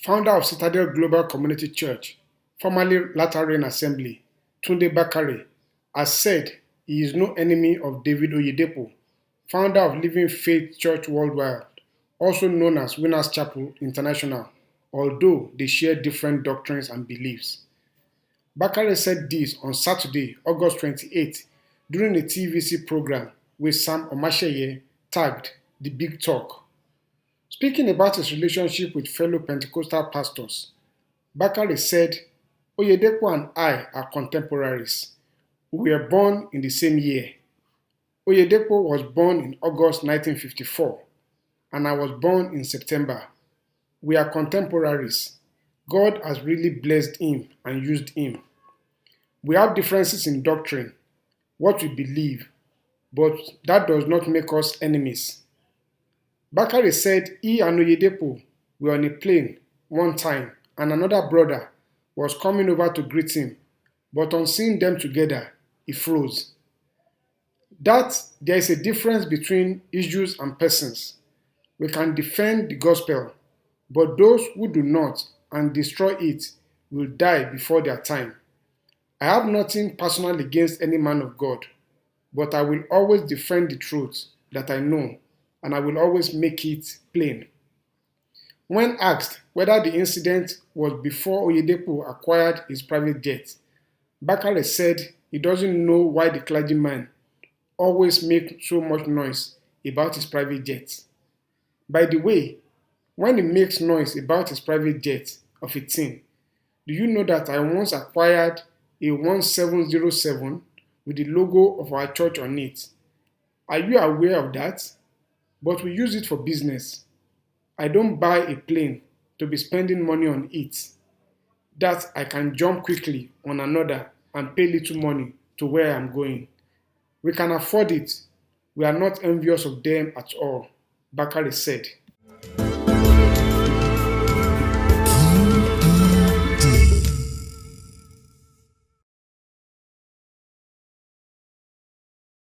founder of Citadel Global Community Church, formerly Latter Rain Assembly, Tunde Bakare, has said he is no enemy of David Oyedepo, founder of Living Faith Church Worldwide, also known as Winners Chapel International, although they share different doctrines and beliefs. Bakare said this on Saturday, August 28, during a TVC program with Sam Omasheye tagged The Big Talk. Speaking about his relationship with fellow Pentecostal pastors, Bakare said, Oyedepo and I are contemporaries. We were born in the same year. Oyedepo was born in August 1954, and I was born in September. We are contemporaries. God has really blessed him and used him. We have differences in doctrine, what we believe, but that does not make us enemies. Bakare said he and Oyedepo were on a plane one time and another brother was coming over to greet him, but on seeing them together, he froze. That there is a difference between issues and persons. We can defend the gospel, but those who do not and destroy it will die before their time. I have nothing personal against any man of God, but I will always defend the truth that I know, and I will always make it plain. When asked whether the incident was before Oyedepo acquired his private jet, Bakare said he doesn't know why the clergyman always makes so much noise about his private jet. By the way, when he makes noise about his private jet of a thing, do you know that I once acquired a 1707 with the logo of our church on it? Are you aware of that? But we use it for business. I don't buy a plane to be spending money on it. That I can jump quickly on another and pay little money to where I'm going. We can afford it. We are not envious of them at all, Bakare said.